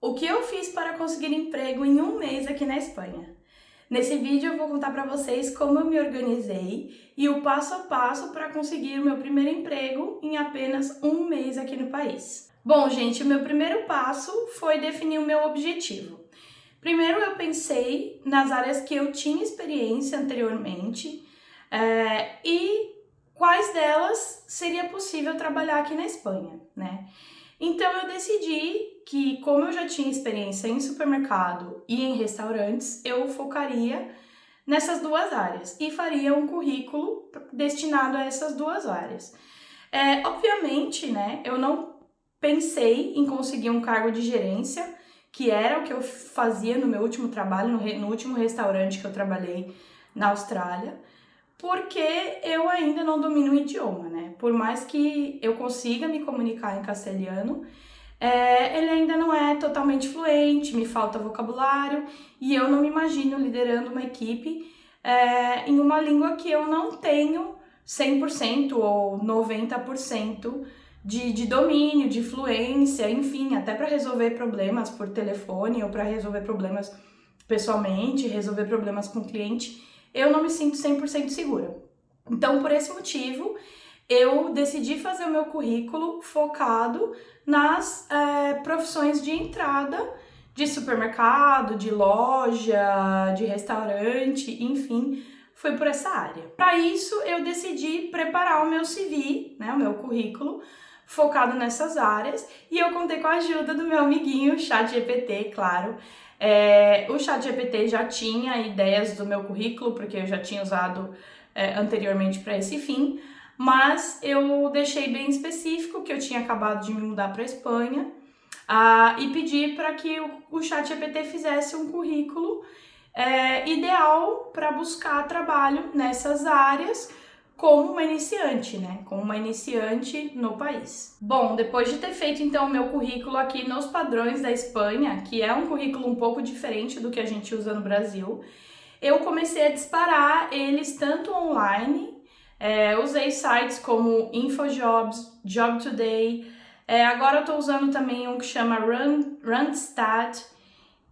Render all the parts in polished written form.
O que eu fiz para conseguir emprego em um mês aqui na Espanha? Nesse vídeo eu vou contar para vocês como eu me organizei e o passo a passo para conseguir o meu primeiro emprego em apenas um mês aqui no país. Bom, gente, o meu primeiro passo foi definir o meu objetivo. Primeiro eu pensei nas áreas que eu tinha experiência anteriormente e quais delas seria possível trabalhar aqui na Espanha, né? Então eu decidi que, como eu já tinha experiência em supermercado e em restaurantes, eu focaria nessas duas áreas e faria um currículo destinado a essas duas áreas. Obviamente, né, eu não pensei em conseguir um cargo de gerência, que era o que eu fazia no meu último trabalho, no último restaurante que eu trabalhei na Austrália, porque eu ainda não domino o idioma, né? Por mais que eu consiga me comunicar em castelhano, ele ainda não é totalmente fluente, me falta vocabulário e eu não me imagino liderando uma equipe em uma língua que eu não tenho 100% ou 90% de domínio, de fluência, enfim, até para resolver problemas por telefone ou para resolver problemas pessoalmente, resolver problemas com o cliente, eu não me sinto 100% segura. Então, por esse motivo, eu decidi fazer o meu currículo focado nas profissões de entrada de supermercado, de loja, de restaurante, enfim, foi por essa área. Para isso, eu decidi preparar o meu CV, né, o meu currículo, focado nessas áreas, e eu contei com a ajuda do meu amiguinho, o ChatGPT, claro. O ChatGPT já tinha ideias do meu currículo, porque eu já tinha usado anteriormente para esse fim, mas eu deixei bem específico que eu tinha acabado de me mudar para a Espanha e pedi para que o ChatGPT fizesse um currículo ideal para buscar trabalho nessas áreas como uma iniciante, né? Como uma iniciante no país. Bom, depois de ter feito então o meu currículo aqui nos padrões da Espanha, que é um currículo um pouco diferente do que a gente usa no Brasil, eu comecei a disparar eles tanto online, usei sites como InfoJobs, Job Today, agora eu estou usando também um que chama Randstad,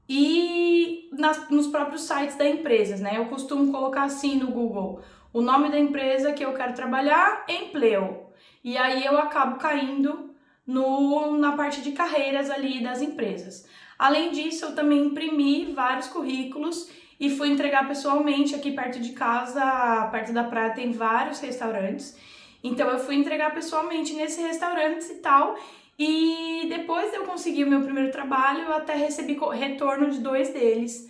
e nos próprios sites da empresa, né? Eu costumo colocar assim no Google o nome da empresa que eu quero trabalhar, emprego. E aí eu acabo caindo na parte de carreiras ali das empresas. Além disso, eu também imprimi vários currículos e fui entregar pessoalmente aqui perto de casa, perto da praia tem vários restaurantes. Então eu fui entregar pessoalmente nesses restaurantes e tal. E depois de eu conseguir o meu primeiro trabalho, eu até recebi retorno de 2 deles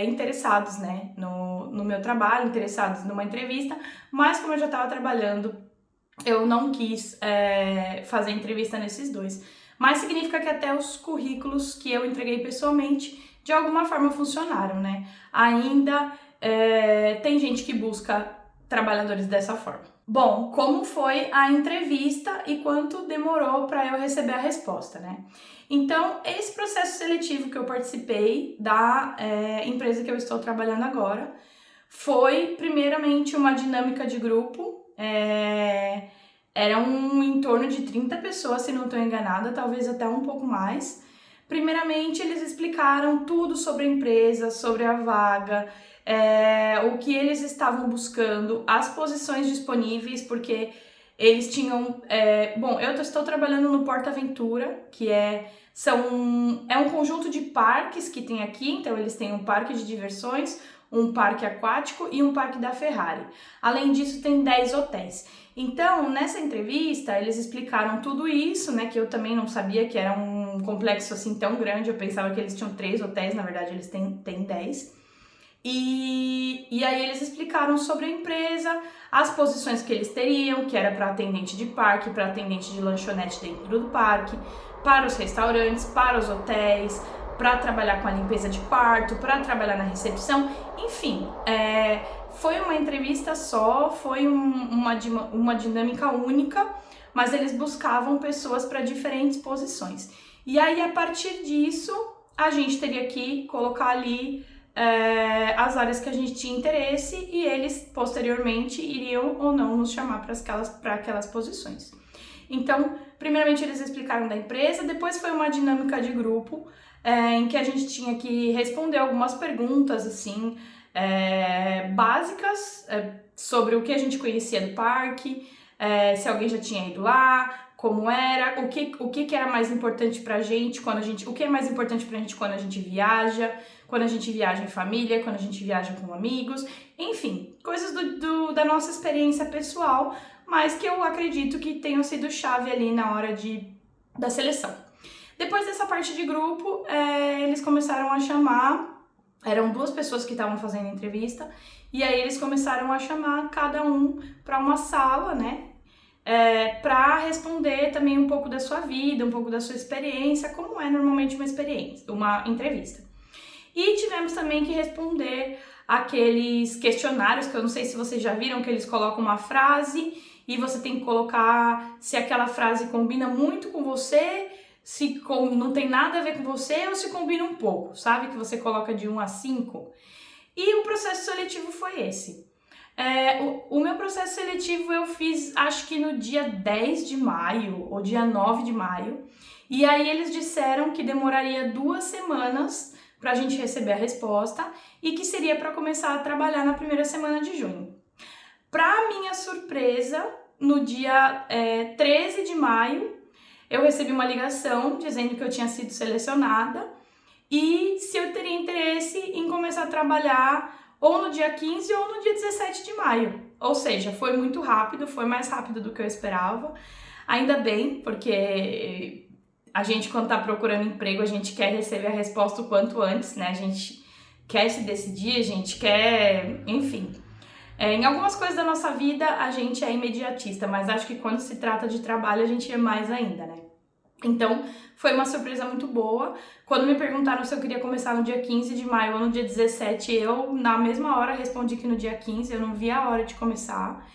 interessados, né, no meu trabalho, interessados numa entrevista, mas como eu já estava trabalhando, eu não quis fazer entrevista nesses 2. Mas significa que até os currículos que eu entreguei pessoalmente, de alguma forma funcionaram, né? Ainda tem gente que busca trabalhadores dessa forma. Bom, como foi a entrevista e quanto demorou para eu receber a resposta, né? Então, esse processo seletivo que eu participei da empresa que eu estou trabalhando agora foi, primeiramente, uma dinâmica de grupo. Eram em torno de 30 pessoas, se não estou enganada, talvez até um pouco mais. Primeiramente, eles explicaram tudo sobre a empresa, sobre a vaga, o que eles estavam buscando, as posições disponíveis, porque eles tinham... Bom, eu estou trabalhando no Porta Aventura, que é um conjunto de parques que tem aqui, então eles têm um parque de diversões, um parque aquático e um parque da Ferrari. Além disso, tem 10 hotéis. Então, nessa entrevista, eles explicaram tudo isso, né, que eu também não sabia que era um complexo assim tão grande, eu pensava que eles tinham 3 hotéis, na verdade eles têm 10. E aí eles explicaram sobre a empresa, as posições que eles teriam, que era para atendente de parque, para atendente de lanchonete dentro do parque, para os restaurantes, para os hotéis, para trabalhar com a limpeza de quarto, para trabalhar na recepção, enfim, foi uma entrevista só, foi uma dinâmica única, mas eles buscavam pessoas para diferentes posições. E aí, a partir disso, a gente teria que colocar ali as áreas que a gente tinha interesse e eles, posteriormente, iriam ou não nos chamar para aquelas posições. Então, primeiramente eles explicaram da empresa, depois foi uma dinâmica de grupo, em que a gente tinha que responder algumas perguntas, assim, básicas, sobre o que a gente conhecia do parque, se alguém já tinha ido lá, como era, o que era mais importante pra gente o que é mais importante pra gente quando a gente viaja em família, quando a gente viaja com amigos, enfim, coisas da nossa experiência pessoal, mas que eu acredito que tenham sido chave ali na hora da seleção. Depois dessa parte de grupo, eles começaram a chamar, eram 2 pessoas que estavam fazendo a entrevista, e aí eles começaram a chamar cada um para uma sala, né, para responder também um pouco da sua vida, um pouco da sua experiência, como é normalmente uma entrevista. E tivemos também que responder aqueles questionários, que eu não sei se vocês já viram, que eles colocam uma frase e você tem que colocar se aquela frase combina muito com você, se não tem nada a ver com você ou se combina um pouco, sabe? Que você coloca de 1 a 5. E o processo seletivo foi esse. O meu processo seletivo eu fiz, acho que no dia 10 de maio ou dia 9 de maio. E aí eles disseram que demoraria 2 semanas para a gente receber a resposta e que seria para começar a trabalhar na primeira semana de junho. Para minha surpresa, no dia 13 de maio, eu recebi uma ligação dizendo que eu tinha sido selecionada e se eu teria interesse em começar a trabalhar ou no dia 15 ou no dia 17 de maio. Ou seja, foi muito rápido, foi mais rápido do que eu esperava. Ainda bem, porque a gente, quando tá procurando emprego, a gente quer receber a resposta o quanto antes, né? A gente quer se decidir, a gente quer... Enfim. Em algumas coisas da nossa vida, a gente é imediatista, mas acho que quando se trata de trabalho, a gente é mais ainda, né? Então, foi uma surpresa muito boa. Quando me perguntaram se eu queria começar no dia 15 de maio ou no dia 17, eu, na mesma hora, respondi que no dia 15, eu não vi a hora de começar.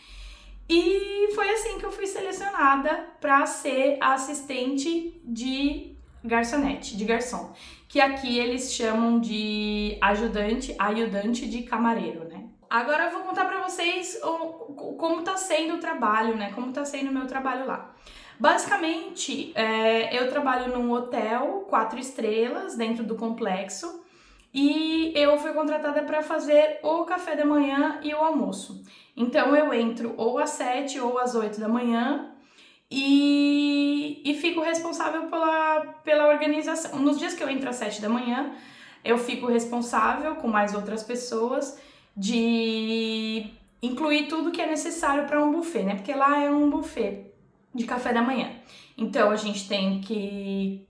E foi assim que eu fui selecionada para ser assistente de garçonete, de garçom, que aqui eles chamam de ajudante de camareiro, né? Agora eu vou contar para vocês como tá sendo o trabalho, né? Como tá sendo o meu trabalho lá. Basicamente, eu trabalho num hotel 4 estrelas dentro do complexo e eu fui contratada para fazer o café da manhã e o almoço. Então eu entro ou às 7 ou às 8 da manhã e fico responsável pela organização. Nos dias que eu entro às 7 da manhã, eu fico responsável com mais outras pessoas de incluir tudo que é necessário para um buffet, né? Porque lá é um buffet de café da manhã. Então a gente tem que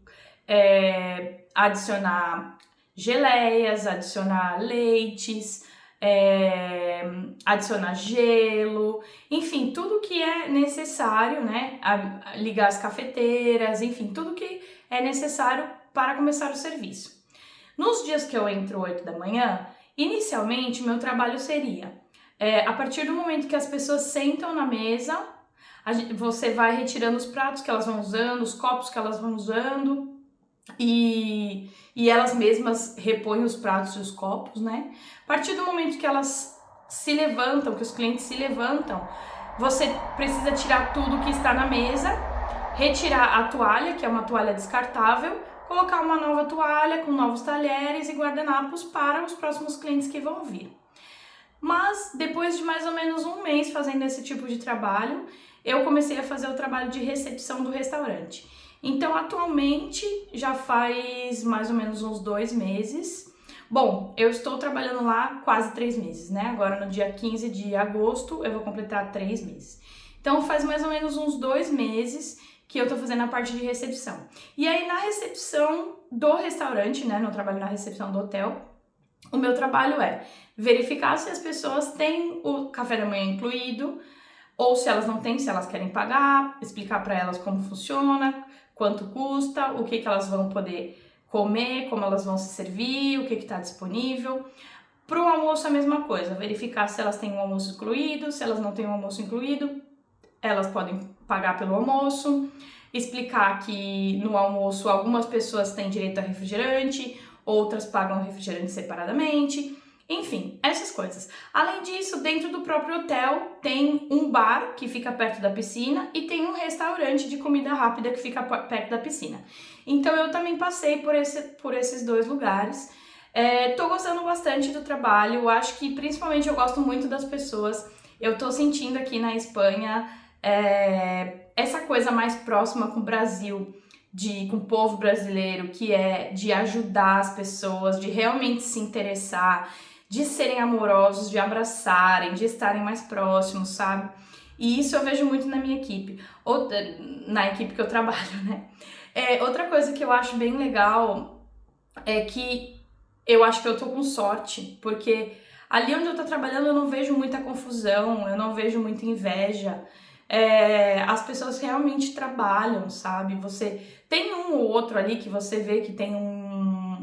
adicionar geleias, adicionar leites, adicionar gelo, enfim, tudo que é necessário, né? Ligar as cafeteiras, enfim, tudo que é necessário para começar o serviço. Nos dias que eu entro 8 da manhã, inicialmente meu trabalho seria, a partir do momento que as pessoas sentam na mesa, você vai retirando os pratos que elas vão usando, os copos que elas vão usando e elas mesmas repõem os pratos e os copos, né? A partir do momento que elas se levantam, que os clientes se levantam, você precisa tirar tudo que está na mesa, retirar a toalha, que é uma toalha descartável, colocar uma nova toalha com novos talheres e guardanapos para os próximos clientes que vão vir. Mas depois de mais ou menos um mês fazendo esse tipo de trabalho, eu comecei a fazer o trabalho de recepção do restaurante. Então, atualmente, já faz mais ou menos uns 2 meses. Bom, eu estou trabalhando lá quase 3 meses, né? Agora, no dia 15 de agosto, eu vou completar 3 meses. Então, faz mais ou menos uns 2 meses que eu tô fazendo a parte de recepção. E aí, na recepção do restaurante, né? No trabalho na recepção do hotel, o meu trabalho é verificar se as pessoas têm o café da manhã incluído, ou se elas não têm, se elas querem pagar, explicar para elas como funciona, quanto custa, o que elas vão poder comer, como elas vão se servir, o que está disponível. Para o almoço a mesma coisa, verificar se elas têm um almoço incluído, se elas não têm um almoço incluído, elas podem pagar pelo almoço, explicar que no almoço algumas pessoas têm direito a refrigerante, outras pagam refrigerante separadamente. Enfim, essas coisas. Além disso, dentro do próprio hotel tem um bar que fica perto da piscina e tem um restaurante de comida rápida que fica perto da piscina. Então eu também passei por esses dois lugares. Tô gostando bastante do trabalho, acho que principalmente eu gosto muito das pessoas. Eu tô sentindo aqui na Espanha essa coisa mais próxima com o Brasil, com o povo brasileiro, que é de ajudar as pessoas, de realmente se interessar, de serem amorosos, de abraçarem, de estarem mais próximos, sabe? E isso eu vejo muito na minha equipe, na equipe que eu trabalho, né? Outra coisa que eu acho bem legal é que eu acho que eu tô com sorte, porque ali onde eu tô trabalhando eu não vejo muita confusão, eu não vejo muita inveja. As pessoas realmente trabalham, sabe? Você tem um ou outro ali que você vê que tem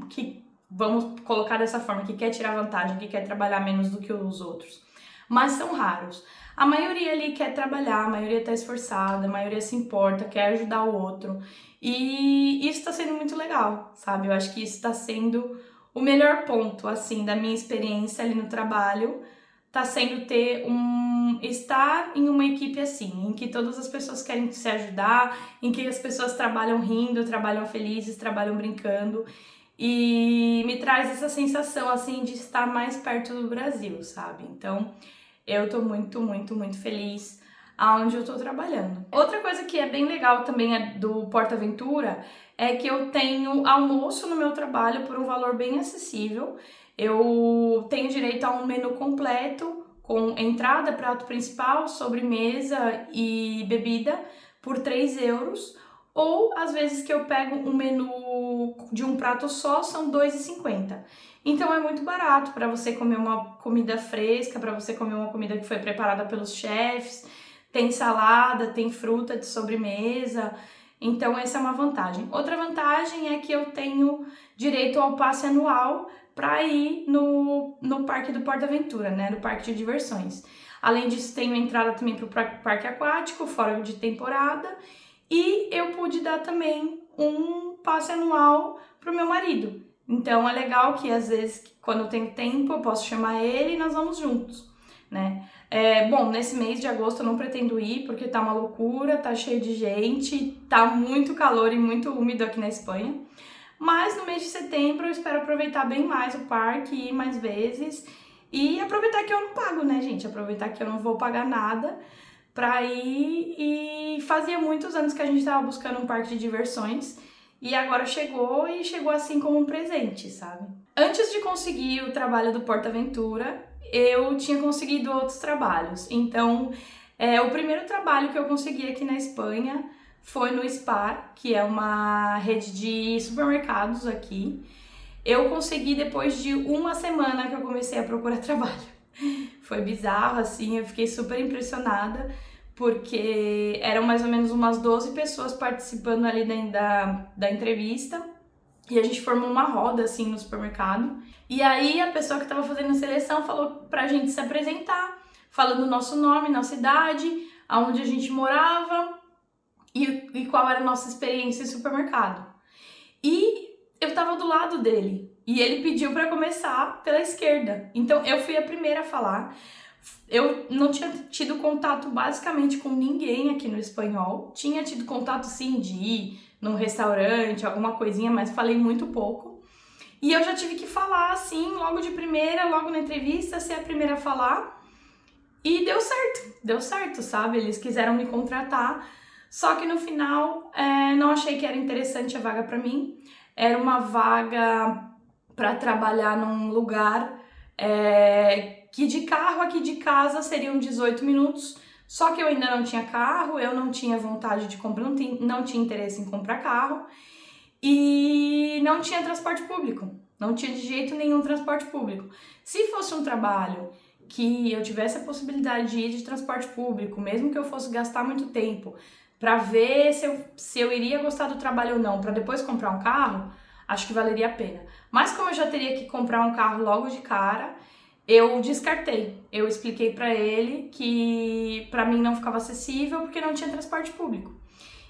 que vamos colocar dessa forma, que quer tirar vantagem, que quer trabalhar menos do que os outros. Mas são raros. A maioria ali quer trabalhar, a maioria tá esforçada, a maioria se importa, quer ajudar o outro. E isso tá sendo muito legal, sabe? Eu acho que isso tá sendo o melhor ponto, assim, da minha experiência ali no trabalho, tá sendo estar em uma equipe assim, em que todas as pessoas querem se ajudar, em que as pessoas trabalham rindo, trabalham felizes, trabalham brincando, e me traz essa sensação, assim, de estar mais perto do Brasil, sabe? Então, eu tô muito, muito, muito feliz aonde eu tô trabalhando. Outra coisa que é bem legal também do PortAventura é que eu tenho almoço no meu trabalho por um valor bem acessível. Eu tenho direito a um menu completo com entrada, prato principal, sobremesa e bebida por 3 euros. Ou, às vezes, que eu pego um menu de um prato só, são 2,50. Então, é muito barato para você comer uma comida fresca, para você comer uma comida que foi preparada pelos chefs. Tem salada, tem fruta de sobremesa. Então, essa é uma vantagem. Outra vantagem é que eu tenho direito ao passe anual para ir no parque do PortAventura, né? No parque de diversões. Além disso, tenho entrada também para o parque aquático, fora de temporada. E eu pude dar também um passe anual pro meu marido. Então é legal que às vezes, quando eu tenho tempo, eu posso chamar ele e nós vamos juntos, né? Bom, nesse mês de agosto eu não pretendo ir porque tá uma loucura, tá cheio de gente, tá muito calor e muito úmido aqui na Espanha. Mas no mês de setembro eu espero aproveitar bem mais o parque, ir mais vezes e aproveitar que eu não pago, né, gente? Aproveitar que eu não vou pagar nada pra ir, e fazia muitos anos que a gente tava buscando um parque de diversões e agora chegou, e chegou assim como um presente, sabe? Antes de conseguir o trabalho do PortAventura, eu tinha conseguido outros trabalhos. Então, o primeiro trabalho que eu consegui aqui na Espanha foi no Spar, que é uma rede de supermercados aqui. Eu consegui depois de uma semana que eu comecei a procurar trabalho. Foi bizarro, assim, eu fiquei super impressionada, porque eram mais ou menos umas 12 pessoas participando ali da entrevista, e a gente formou uma roda, assim, no supermercado. E aí a pessoa que estava fazendo a seleção falou pra gente se apresentar, falando o nosso nome, nossa idade, aonde a gente morava e qual era a nossa experiência em supermercado. E eu tava do lado dele, e ele pediu para começar pela esquerda. Então eu fui a primeira a falar. Eu não tinha tido contato basicamente com ninguém aqui no espanhol. Tinha tido contato sim de ir num restaurante, alguma coisinha, mas falei muito pouco. E eu já tive que falar assim, logo de primeira, logo na entrevista, ser a primeira a falar. E deu certo, sabe? Eles quiseram me contratar. Só que no final, não achei que era interessante a vaga pra mim. Era uma vaga para trabalhar num lugar que de carro aqui de casa seriam 18 minutos, só que eu ainda não tinha carro, eu não tinha vontade de comprar, não tinha interesse em comprar carro, e não tinha transporte público, não tinha de jeito nenhum transporte público. Se fosse um trabalho que eu tivesse a possibilidade de ir de transporte público, mesmo que eu fosse gastar muito tempo para ver se eu iria gostar do trabalho ou não, para depois comprar um carro, acho que valeria a pena. Mas como eu já teria que comprar um carro logo de cara, eu descartei. Eu expliquei para ele que para mim não ficava acessível porque não tinha transporte público.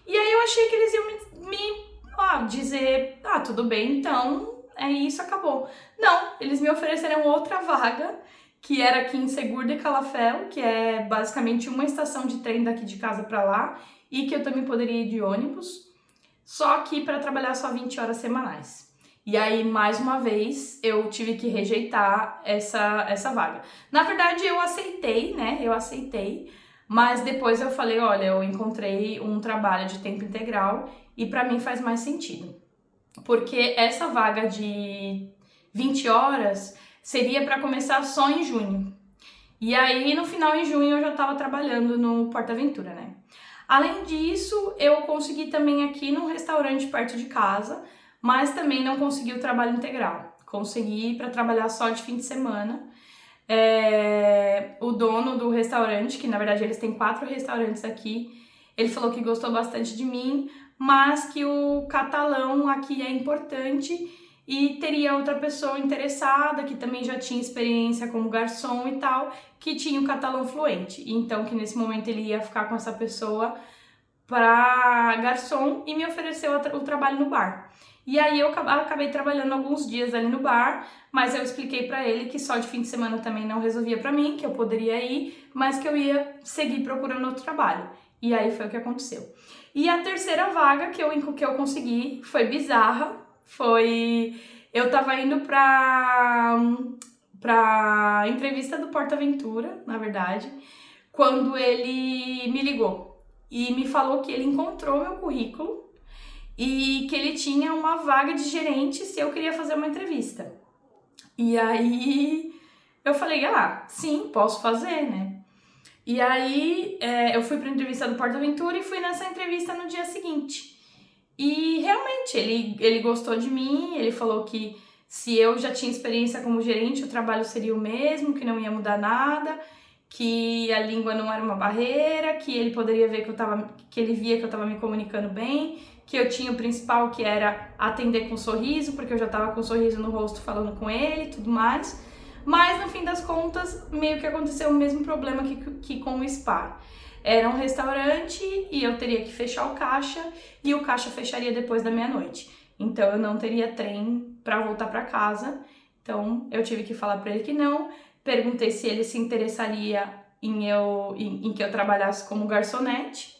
E aí eu achei que eles iam me dizer, tudo bem, então é isso, acabou. Não, eles me ofereceram outra vaga, que era aqui em Seguro de Calafell, que é basicamente uma estação de trem daqui de casa para lá, e que eu também poderia ir de ônibus, só que para trabalhar só 20 horas semanais. E aí, mais uma vez, eu tive que rejeitar essa vaga. Na verdade, eu aceitei, né? Eu aceitei, mas depois eu falei, olha, eu encontrei um trabalho de tempo integral e para mim faz mais sentido. Porque essa vaga de 20 horas seria para começar só em junho. E aí, no final de junho, eu já estava trabalhando no PortAventura, né? Além disso, eu consegui também aqui num restaurante perto de casa, mas também não consegui o trabalho integral. Consegui para trabalhar só de fim de semana. O dono do restaurante, que na verdade eles têm 4 restaurantes aqui, ele falou que gostou bastante de mim, mas que o catalão aqui é importante e teria outra pessoa interessada que também já tinha experiência como garçom e tal, que tinha o catalão fluente. Então que nesse momento ele ia ficar com essa pessoa para garçom e me ofereceu o trabalho no bar. E aí eu acabei trabalhando alguns dias ali no bar, mas eu expliquei para ele que só de fim de semana também não resolvia para mim, que eu poderia ir, mas que eu ia seguir procurando outro trabalho. E aí foi o que aconteceu. E a terceira vaga que eu consegui foi bizarra, eu tava indo pra entrevista do PortAventura, na verdade, quando ele me ligou e me falou que ele encontrou meu currículo e que ele tinha uma vaga de gerente se eu queria fazer uma entrevista. E aí eu falei, sim, posso fazer, né? E aí eu fui pra entrevista do PortAventura e fui nessa entrevista no dia seguinte. E realmente, ele gostou de mim, ele falou que se eu já tinha experiência como gerente, o trabalho seria o mesmo, que não ia mudar nada, que a língua não era uma barreira, que ele poderia ver que ele via que eu estava me comunicando bem, que eu tinha o principal, que era atender com sorriso, porque eu já estava com um sorriso no rosto falando com ele e tudo mais. Mas, no fim das contas, meio que aconteceu o mesmo problema que com o spa. Era um restaurante e eu teria que fechar o caixa e o caixa fecharia depois da meia-noite. Então, eu não teria trem para voltar para casa. Então, eu tive que falar para ele que não. Perguntei se ele se interessaria em que eu trabalhasse como garçonete,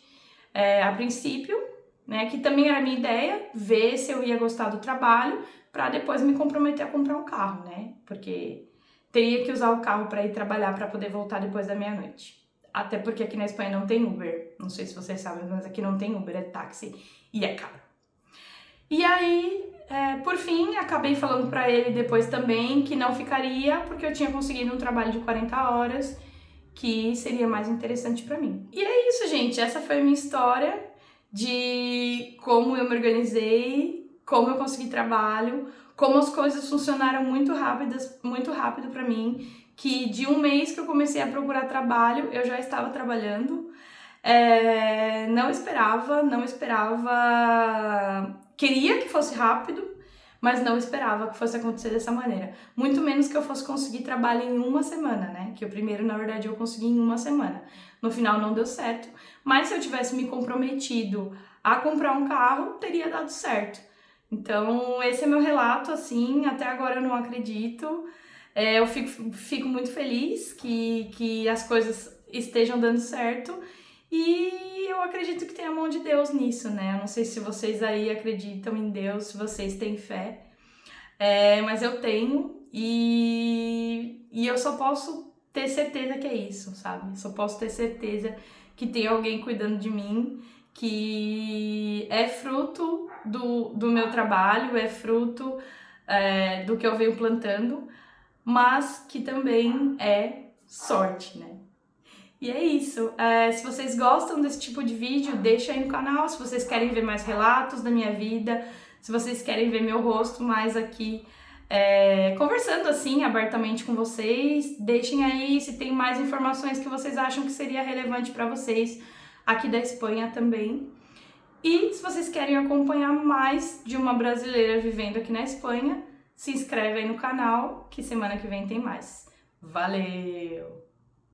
a princípio, né? Que também era a minha ideia, ver se eu ia gostar do trabalho para depois me comprometer a comprar um carro, né? Porque teria que usar o carro para ir trabalhar para poder voltar depois da meia-noite. Até porque aqui na Espanha não tem Uber. Não sei se vocês sabem, mas aqui não tem Uber, é táxi e é caro. E aí, por fim, acabei falando pra ele depois também que não ficaria porque eu tinha conseguido um trabalho de 40 horas que seria mais interessante pra mim. E é isso, gente. Essa foi a minha história de como eu me organizei, como eu consegui trabalho, como as coisas funcionaram muito rápido pra mim, que de um mês que eu comecei a procurar trabalho, eu já estava trabalhando. Não esperava, queria que fosse rápido, mas não esperava que fosse acontecer dessa maneira. Muito menos que eu fosse conseguir trabalho em uma semana, né? Que o primeiro, na verdade, eu consegui em uma semana. No final não deu certo, mas se eu tivesse me comprometido a comprar um carro, teria dado certo. Então, esse é meu relato, assim, até agora eu não acredito. Eu fico muito feliz que as coisas estejam dando certo e eu acredito que tem a mão de Deus nisso, né? Eu não sei se vocês aí acreditam em Deus, se vocês têm fé, mas eu tenho e eu só posso ter certeza que é isso, sabe? Só posso ter certeza que tem alguém cuidando de mim, que é fruto do meu trabalho, é fruto do que eu venho plantando, mas que também é sorte, né? E é isso. Se vocês gostam desse tipo de vídeo, deixa aí no canal. Se vocês querem ver mais relatos da minha vida, se vocês querem ver meu rosto mais aqui, conversando assim, abertamente com vocês, deixem aí se tem mais informações que vocês acham que seria relevante para vocês aqui da Espanha também. E se vocês querem acompanhar mais de uma brasileira vivendo aqui na Espanha, se inscreve aí no canal, que semana que vem tem mais. Valeu!